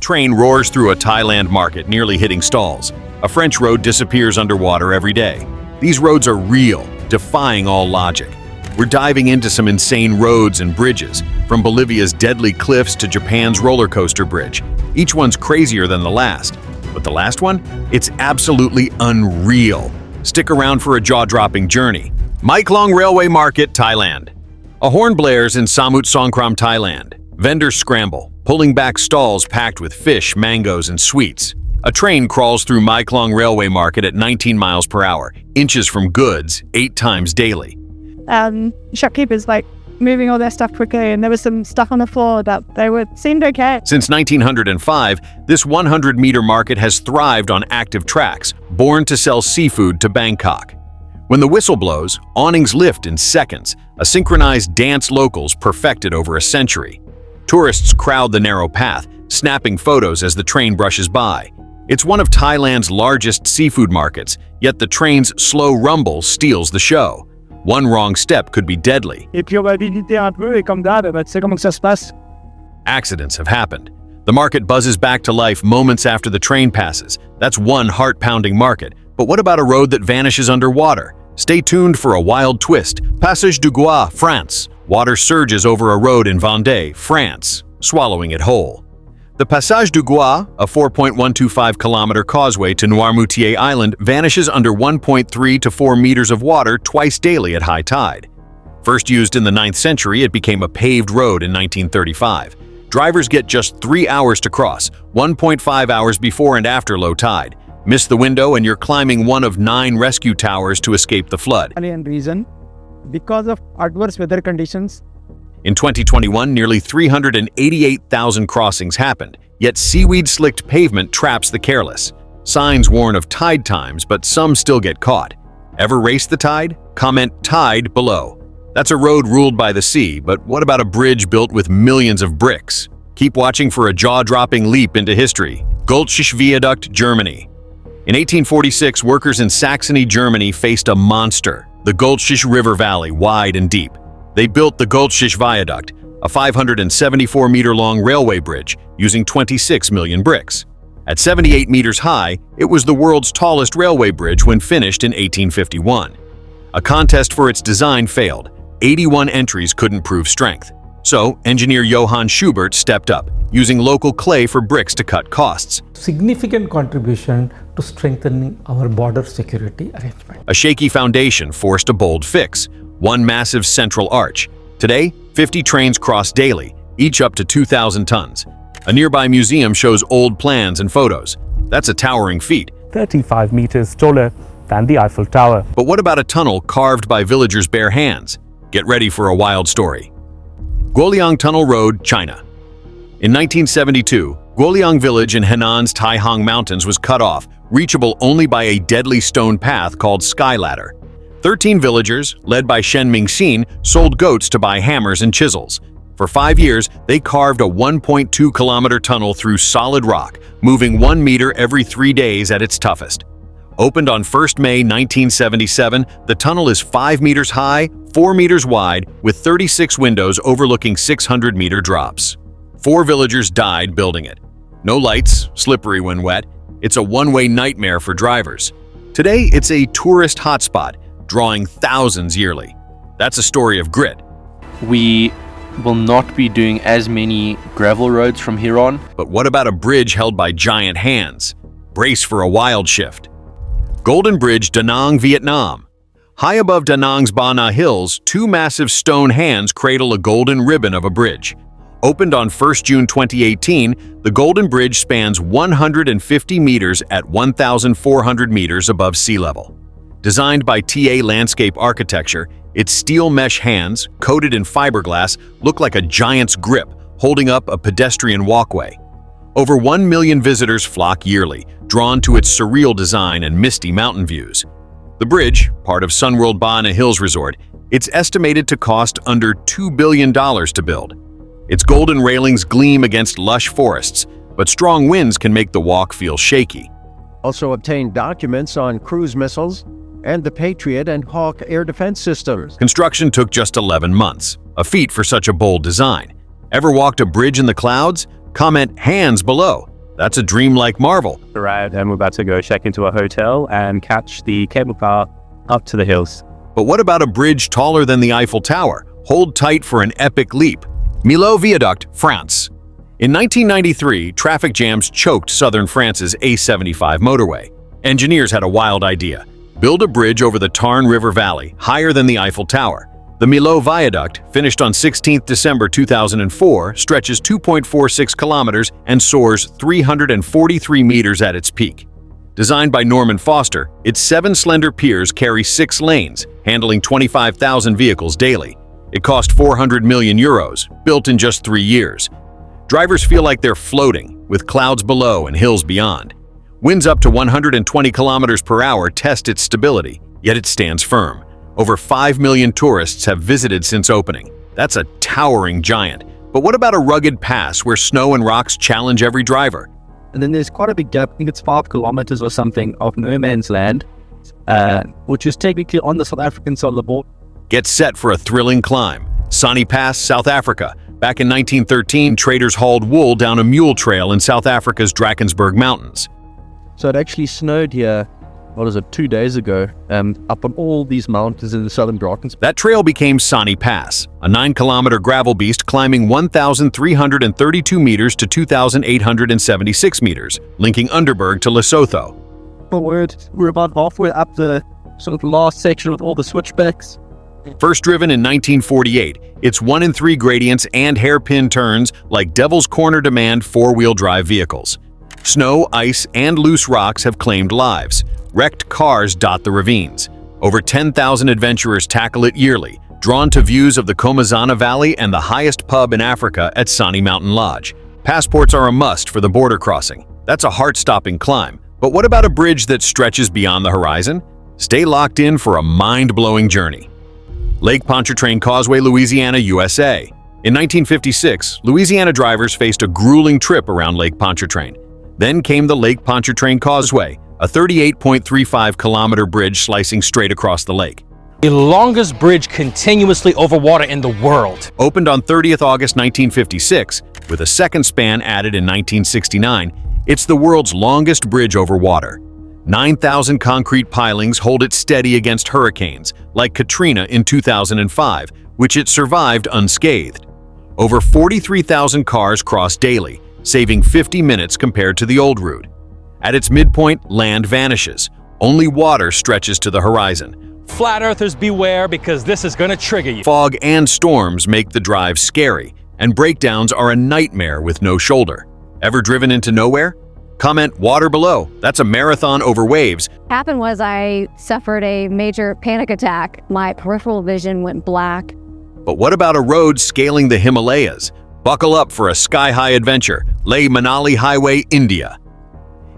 train roars through a Thailand market, nearly hitting stalls. A French road disappears underwater every day. These roads are real, defying all logic. We're diving into some insane roads and bridges, from Bolivia's deadly cliffs to Japan's roller coaster bridge. Each one's crazier than the last. But the last one? It's absolutely unreal. Stick around for a jaw-dropping journey. Maeklong Railway Market, Thailand. A horn blares in Samut Songkhram, Thailand. Vendors scramble, pulling back stalls packed with fish, mangoes, and sweets. A train crawls through Maeklong Railway Market at 19 miles per hour, inches from goods, 8 times daily. Shopkeepers moving all their stuff quickly, and there was some stuff on the floor that seemed okay. Since 1905, this 100-meter market has thrived on active tracks, born to sell seafood to Bangkok. When the whistle blows, awnings lift in seconds, a synchronized dance locals perfected over a century. Tourists crowd the narrow path, snapping photos as the train brushes by. It's one of Thailand's largest seafood markets, yet the train's slow rumble steals the show. One wrong step could be deadly. Accidents have happened. The market buzzes back to life moments after the train passes. That's one heart-pounding market. But what about a road that vanishes underwater? Stay tuned for a wild twist. Passage du Gard, France. Water surges over a road in Vendée, France, swallowing it whole. The Passage du Gard, a 4.125-kilometer causeway to Noirmoutier Island, vanishes under 1.3 to 4 meters of water twice daily at high tide. First used in the 9th century, it became a paved road in 1935. Drivers get just 3 hours to cross, 1.5 hours before and after low tide. Miss the window and you're climbing one of 9 rescue towers to escape the flood. Reason, because of adverse weather conditions. In 2021, nearly 388,000 crossings happened, yet seaweed-slicked pavement traps the careless. Signs warn of tide times, but some still get caught. Ever race the tide? Comment "tide" below. That's a road ruled by the sea, but what about a bridge built with millions of bricks? Keep watching for a jaw-dropping leap into history. Göltzsch Viaduct, Germany. In 1846, workers in Saxony, Germany faced a monster, the Göltzsch River Valley, wide and deep. They built the Göltzsch Viaduct, a 574-meter-long railway bridge using 26 million bricks. At 78 meters high, it was the world's tallest railway bridge when finished in 1851. A contest for its design failed. 81 entries couldn't prove strength. So, engineer Johann Schubert stepped up, using local clay for bricks to cut costs. Significant contribution to strengthening our border security arrangement. A shaky foundation forced a bold fix. One massive central arch. Today, 50 trains cross daily, each up to 2,000 tons. A nearby museum shows old plans and photos. That's a towering feat. 35 meters taller than the Eiffel Tower. But what about a tunnel carved by villagers' bare hands? Get ready for a wild story. Guoliang Tunnel Road, China. In 1972, Guoliang Village in Henan's Taihang Mountains was cut off, reachable only by a deadly stone path called Sky Ladder. 13 villagers, led by Shen Mingxin, sold goats to buy hammers and chisels. For 5 years, they carved a 1.2-kilometer tunnel through solid rock, moving 1 meter every 3 days at its toughest. Opened on 1st May 1977, the tunnel is 5 meters high, 4 meters wide, with 36 windows overlooking 600-meter drops. 4 villagers died building it. No lights, slippery when wet. It's a one-way nightmare for drivers. Today, it's a tourist hotspot, drawing thousands yearly. That's a story of grit. We will not be doing as many gravel roads from here on. But what about a bridge held by giant hands? Brace for a wild shift. Golden Bridge, Danang, Vietnam. High above Da Nang's Ba Na Hills, 2 massive stone hands cradle a golden ribbon of a bridge. Opened on 1st June 2018, the Golden Bridge spans 150 meters at 1,400 meters above sea level. Designed by TA Landscape Architecture, its steel mesh hands, coated in fiberglass, look like a giant's grip, holding up a pedestrian walkway. Over 1 million visitors flock yearly, drawn to its surreal design and misty mountain views. The bridge, part of Sunworld Ba Na Hills Resort, it's estimated to cost under $2 billion to build. Its golden railings gleam against lush forests, but strong winds can make the walk feel shaky. Also obtained documents on cruise missiles and the Patriot and Hawk air defense systems. Construction took just 11 months, a feat for such a bold design. Ever walked a bridge in the clouds? Comment "hands" below. That's a dreamlike marvel. Arrived and we're about to go check into a hotel and catch the cable car up to the hills. But what about a bridge taller than the Eiffel Tower? Hold tight for an epic leap. Millau Viaduct, France. In 1993, traffic jams choked southern France's A75 motorway. Engineers had a wild idea. Build a bridge over the Tarn River Valley, higher than the Eiffel Tower. The Millau Viaduct, finished on 16 December 2004, stretches 2.46 kilometers and soars 343 meters at its peak. Designed by Norman Foster, its 7 slender piers carry 6 lanes, handling 25,000 vehicles daily. It cost 400 million euros, built in just 3 years. Drivers feel like they're floating, with clouds below and hills beyond. Winds up to 120 kilometers per hour test its stability, yet it stands firm. Over 5 million tourists have visited since opening. That's a towering giant. But what about a rugged pass where snow and rocks challenge every driver? And then there's quite a big gap, I think it's 5 kilometers or something, of no man's land, which is technically on the South African side of the border. Get set for a thrilling climb. Sani Pass, South Africa. Back in 1913, traders hauled wool down a mule trail in South Africa's Drakensberg Mountains. So it actually snowed here, 2 days ago, up on all these mountains in the southern Drakensberg. That trail became Sani Pass, a 9-kilometer gravel beast climbing 1,332 meters to 2,876 meters, linking Underberg to Lesotho. We're about halfway up the sort of last section with all the switchbacks. First driven in 1948, its 1 in 3 gradients and hairpin turns like Devil's Corner demand 4-wheel drive vehicles. Snow, ice, and loose rocks have claimed lives. Wrecked cars dot the ravines. Over 10,000 adventurers tackle it yearly, drawn to views of the Komazana Valley and the highest pub in Africa at Sani Mountain Lodge. Passports are a must for the border crossing. That's a heart-stopping climb. But what about a bridge that stretches beyond the horizon? Stay locked in for a mind-blowing journey. Lake Pontchartrain Causeway, Louisiana, USA. In 1956, Louisiana drivers faced a grueling trip around Lake Pontchartrain. Then came the Lake Pontchartrain Causeway, a 38.35-kilometer bridge slicing straight across the lake. The longest bridge continuously over water in the world. Opened on 30th August 1956, with a second span added in 1969, it's the world's longest bridge over water. 9,000 concrete pilings hold it steady against hurricanes, like Katrina in 2005, which it survived unscathed. Over 43,000 cars cross daily, saving 50 minutes compared to the old route. At its midpoint, land vanishes. Only water stretches to the horizon. Flat earthers beware, because this is going to trigger you. Fog and storms make the drive scary, and breakdowns are a nightmare with no shoulder. Ever driven into nowhere? Comment water below. That's a marathon over waves. Happened was I suffered a major panic attack. My peripheral vision went black. But what about a road scaling the Himalayas? Buckle up for a sky-high adventure. Leh-Manali Highway, India.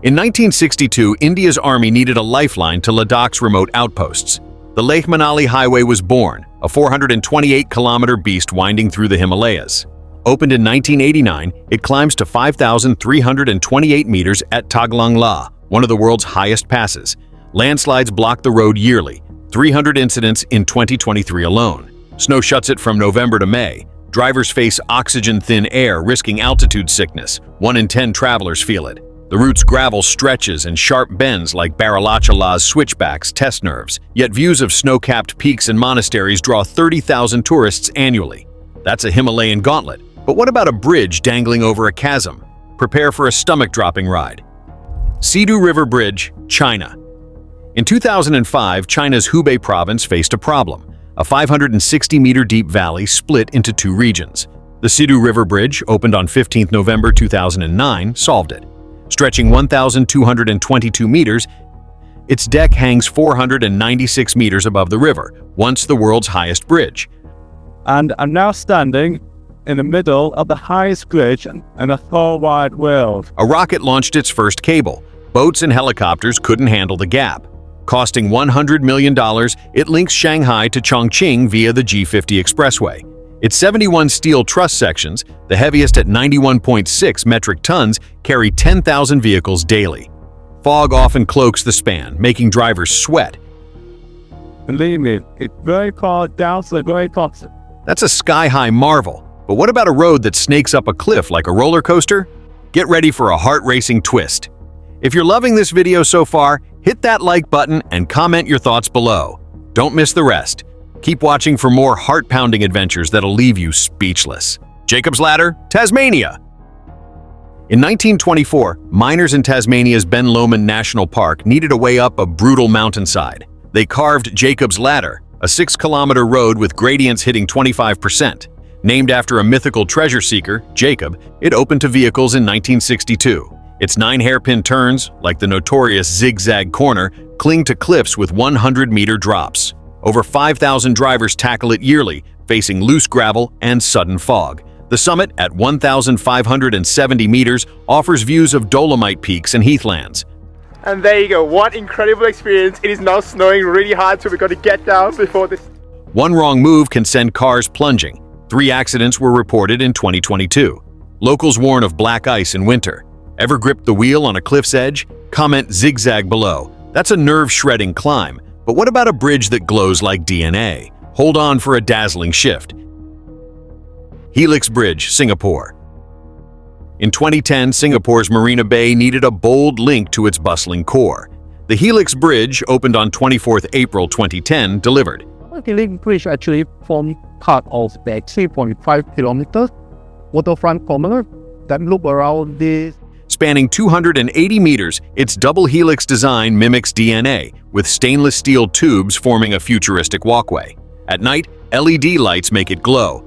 In 1962, India's army needed a lifeline to Ladakh's remote outposts. The Leh-Manali Highway was born, a 428-kilometer beast winding through the Himalayas. Opened in 1989, it climbs to 5,328 meters at Taglang La, one of the world's highest passes. Landslides block the road yearly, 300 incidents in 2023 alone. Snow shuts it from November to May. Drivers face oxygen-thin air, risking altitude sickness. 1 in 10 travelers feel it. The route's gravel stretches and sharp bends like Baralachala's switchbacks test nerves, yet views of snow-capped peaks and monasteries draw 30,000 tourists annually. That's a Himalayan gauntlet. But what about a bridge dangling over a chasm? Prepare for a stomach-dropping ride. Sidu River Bridge, China. In 2005, China's Hubei province faced a problem. A 560-meter deep valley split into 2 regions. The Sidu River Bridge, opened on 15 November 2009, solved it. Stretching 1,222 meters, its deck hangs 496 meters above the river, once the world's highest bridge. And I'm now standing in the middle of the highest bridge in the whole wide world. A rocket launched its first cable. Boats and helicopters couldn't handle the gap. Costing $100 million, it links Shanghai to Chongqing via the G50 expressway. Its 71 steel truss sections, the heaviest at 91.6 metric tons, carry 10,000 vehicles daily. Fog often cloaks the span, making drivers sweat. Believe me, it's very far down, so very possible. That's a sky-high marvel. But what about a road that snakes up a cliff like a roller coaster? Get ready for a heart-racing twist. If you're loving this video so far, hit that like button and comment your thoughts below. Don't miss the rest. Keep watching for more heart-pounding adventures that'll leave you speechless. Jacob's Ladder, Tasmania. In 1924, miners in Tasmania's Ben Lomond National Park needed a way up a brutal mountainside. They carved Jacob's Ladder, a 6-kilometer road with gradients hitting 25%. Named after a mythical treasure seeker, Jacob, it opened to vehicles in 1962. Its 9 hairpin turns, like the notorious zigzag corner, cling to cliffs with 100-meter drops. Over 5,000 drivers tackle it yearly, facing loose gravel and sudden fog. The summit, at 1,570 meters, offers views of Dolomite peaks and heathlands. And there you go, what incredible experience. It is now snowing really hard, so we've got to get down before this. One wrong move can send cars plunging. 3 accidents were reported in 2022. Locals warn of black ice in winter. Ever gripped the wheel on a cliff's edge? Comment zigzag below. That's a nerve-shredding climb. But what about a bridge that glows like DNA? Hold on for a dazzling shift. Helix Bridge, Singapore. In 2010, Singapore's Marina Bay needed a bold link to its bustling core. The Helix Bridge, opened on 24th April 2010, delivered. The Helix Bridge actually forms part of the 3.5 kilometers waterfront corridor that loop around this. Spanning 280 meters, its double helix design mimics DNA, with stainless steel tubes forming a futuristic walkway. At night, LED lights make it glow.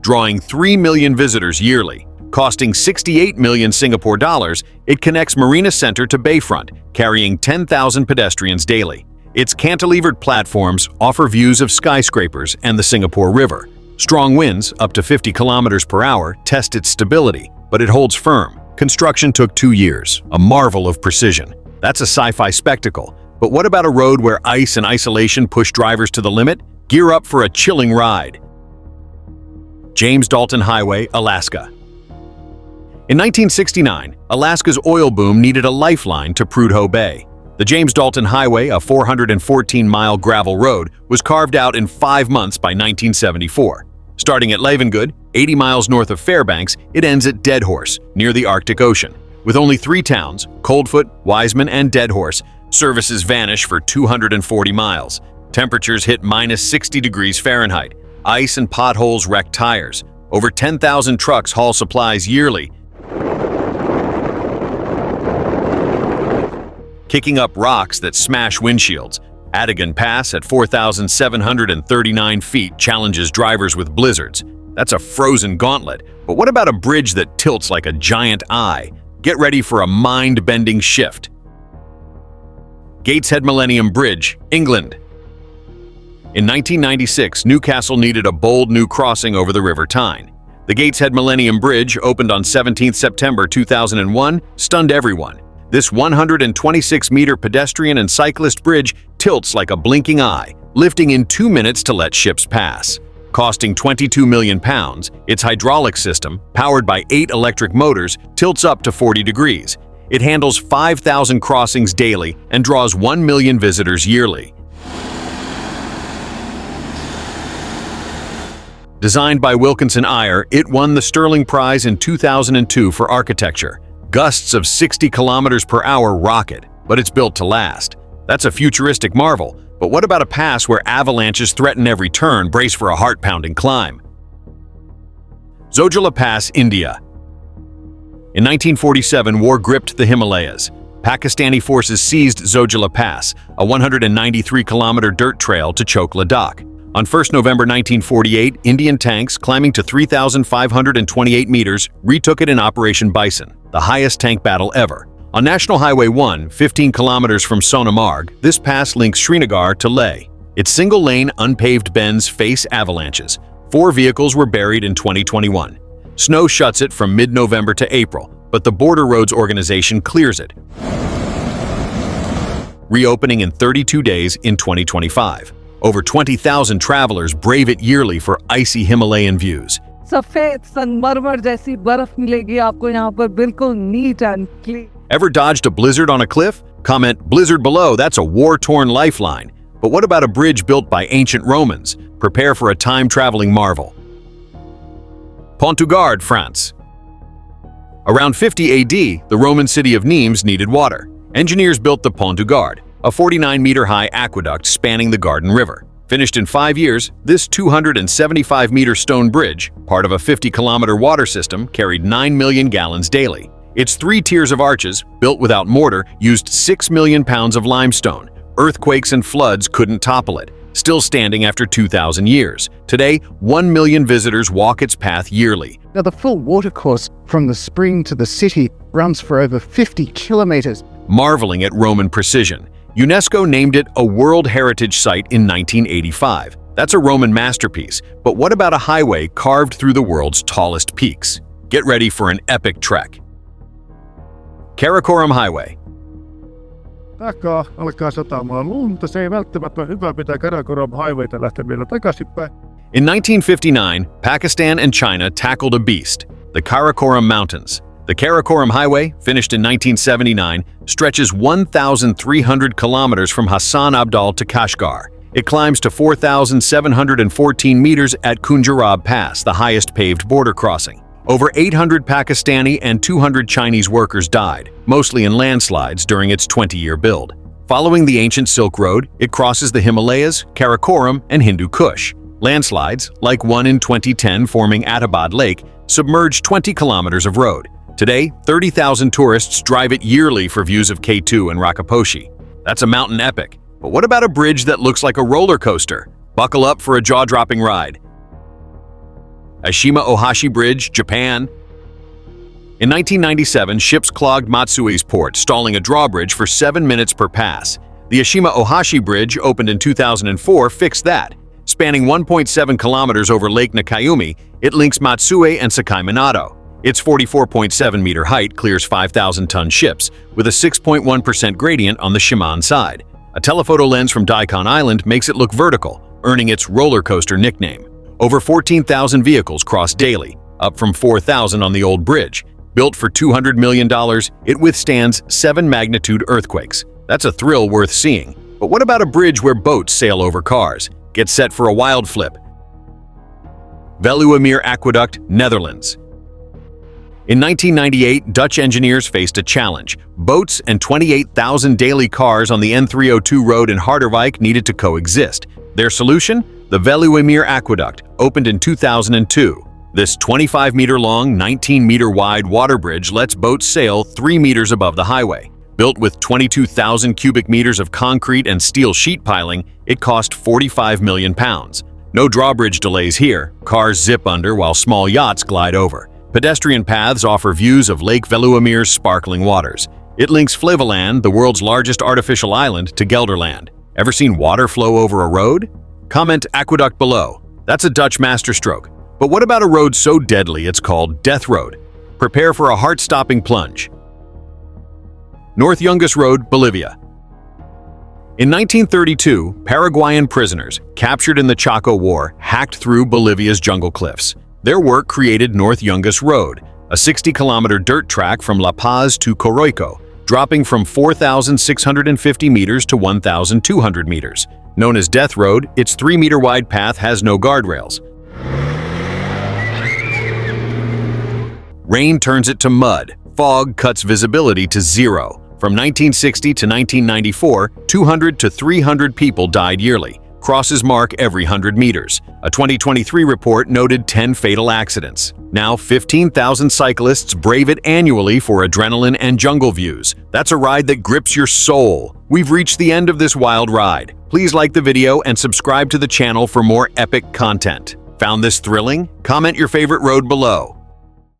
Drawing 3 million visitors yearly. Costing 68 million Singapore dollars, it connects Marina Centre to Bayfront, carrying 10,000 pedestrians daily. Its cantilevered platforms offer views of skyscrapers and the Singapore River. Strong winds, up to 50 kilometers per hour, test its stability, but it holds firm. Construction took 2 years, a marvel of precision. That's a sci-fi spectacle. But what about a road where ice and isolation push drivers to the limit? Gear up for a chilling ride. James Dalton Highway, Alaska. In 1969, Alaska's oil boom needed a lifeline to Prudhoe Bay. The James Dalton Highway, a 414-mile gravel road, was carved out in 5 months by 1974. Starting at Levengood, 80 miles north of Fairbanks, it ends at Deadhorse, near the Arctic Ocean. With only 3 towns, Coldfoot, Wiseman, and Deadhorse, services vanish for 240 miles. Temperatures hit minus 60 degrees Fahrenheit. Ice and potholes wreck tires. Over 10,000 trucks haul supplies yearly, kicking up rocks that smash windshields. Adigan Pass at 4,739 feet challenges drivers with blizzards. That's a frozen gauntlet. But what about a bridge that tilts like a giant eye? Get ready for a mind-bending shift. Gateshead Millennium Bridge, England. In 1996, Newcastle needed a bold new crossing over the River Tyne. The Gateshead Millennium Bridge, opened on 17 September 2001, stunned everyone. This 126-meter pedestrian and cyclist bridge tilts like a blinking eye, lifting in 2 minutes to let ships pass. Costing £22 million, its hydraulic system, powered by 8 electric motors, tilts up to 40 degrees. It handles 5,000 crossings daily and draws 1 million visitors yearly. Designed by Wilkinson Eyre, it won the Stirling Prize in 2002 for architecture. Gusts of 60 kilometers per hour rock it, but it's built to last. That's a futuristic marvel. But what about a pass where avalanches threaten every turn? Brace for a heart-pounding climb. Zojila Pass, India. In 1947, war gripped the Himalayas. Pakistani forces seized Zojila Pass, a 193-kilometer dirt trail to choke Ladakh. On 1 November 1948, Indian tanks, climbing to 3,528 meters, retook it in Operation Bison, the highest tank battle ever. On National Highway 1, 15 kilometers from Sonamarg, this pass links Srinagar to Leh. Its single-lane, unpaved bends face avalanches. 4 vehicles were buried in 2021. Snow shuts it from mid-November to April, but the Border Roads Organization clears it, reopening in 32 days in 2025. Over 20,000 travelers brave it yearly for icy Himalayan views. सफेद संगमरमर जैसी बर्फ मिलेगी आपको यहाँ पर बिल्कुल neat and clean. Ever dodged a blizzard on a cliff? Comment blizzard below, that's a war-torn lifeline. But what about a bridge built by ancient Romans? Prepare for a time-traveling marvel. Pont du Gard, France. Around 50 AD, the Roman city of Nimes needed water. Engineers built the Pont du Gard, a 49-meter-high aqueduct spanning the Garden River. Finished in 5 years, this 275-meter stone bridge, part of a 50-kilometer water system, carried 9 million gallons daily. Its 3 tiers of arches, built without mortar, used 6 million pounds of limestone. Earthquakes and floods couldn't topple it, still standing after 2,000 years. Today, 1 million visitors walk its path yearly. Now, the full watercourse from the spring to the city runs for over 50 kilometers. Marveling at Roman precision, UNESCO named it a World Heritage Site in 1985. That's a Roman masterpiece, but what about a highway carved through the world's tallest peaks? Get ready for an epic trek. Karakoram Highway. Takaa alkaa satamaan lunta. Se ei välttämättä ole hyvä pitää Karakoram Highwayta lähteä vielä takaisinpäin. In 1959, Pakistan and China tackled a beast, the Karakoram Mountains. The Karakoram Highway, finished in 1979, stretches 1,300 kilometers from Hassan Abdal to Kashgar. It climbs to 4,714 meters at Khunjerab Pass, the highest paved border crossing. Over 800 Pakistani and 200 Chinese workers died, mostly in landslides during its 20-year build. Following the ancient Silk Road, it crosses the Himalayas, Karakoram, and Hindu Kush. Landslides, like one in 2010 forming Atabad Lake, submerged 20 kilometers of road. Today, 30,000 tourists drive it yearly for views of K2 and Rakaposhi. That's a mountain epic. But what about a bridge that looks like a roller coaster? Buckle up for a jaw-dropping ride. Eshima Ohashi Bridge, Japan. In 1997, ships clogged Matsui's port, stalling a drawbridge for 7 minutes per pass. The Eshima Ohashi Bridge, opened in 2004, fixed that. Spanning 1.7 kilometers over Lake Nakayumi, it links Matsue and Sakai Minato. Its 44.7-meter height clears 5,000-ton ships, with a 6.1% gradient on the Shiman side. A telephoto lens from Daikon Island makes it look vertical, earning its roller coaster nickname. Over 14,000 vehicles cross daily, up from 4,000 on the old bridge. Built for $200 million, it withstands 7-magnitude earthquakes. That's a thrill worth seeing. But what about a bridge where boats sail over cars? Get set for a wild flip. Veluwemeer Aqueduct, Netherlands. In 1998, Dutch engineers faced a challenge. Boats and 28,000 daily cars on the N302 road in Harderwijk needed to coexist. Their solution? The Veluwemeer Aqueduct, opened in 2002. This 25-meter-long, 19-meter-wide water bridge lets boats sail 3 meters above the highway. Built with 22,000 cubic meters of concrete and steel sheet piling, it cost £45 million. No drawbridge delays here. Cars zip under while small yachts glide over. Pedestrian paths offer views of Lake Veluwemeer's sparkling waters. It links Flevoland, the world's largest artificial island, to Gelderland. Ever seen water flow over a road? Comment aqueduct below. That's a Dutch masterstroke. But what about a road so deadly it's called Death Road? Prepare for a heart-stopping plunge. North Yungas Road, Bolivia. In 1932, Paraguayan prisoners, captured in the Chaco War, hacked through Bolivia's jungle cliffs. Their work created North Yungas Road, a 60-kilometer dirt track from La Paz to Coroico, dropping from 4,650 meters to 1,200 meters. Known as Death Road, its 3-meter-wide path has no guardrails. Rain turns it to mud. Fog cuts visibility to zero. From 1960 to 1994, 200 to 300 people died yearly. Crosses mark every 100 meters. A 2023 report noted 10 fatal accidents. Now 15,000 cyclists brave it annually for adrenaline and jungle views. That's a ride that grips your soul. We've reached the end of this wild ride. Please like the video and subscribe to the channel for more epic content. Found this thrilling? Comment your favorite road below.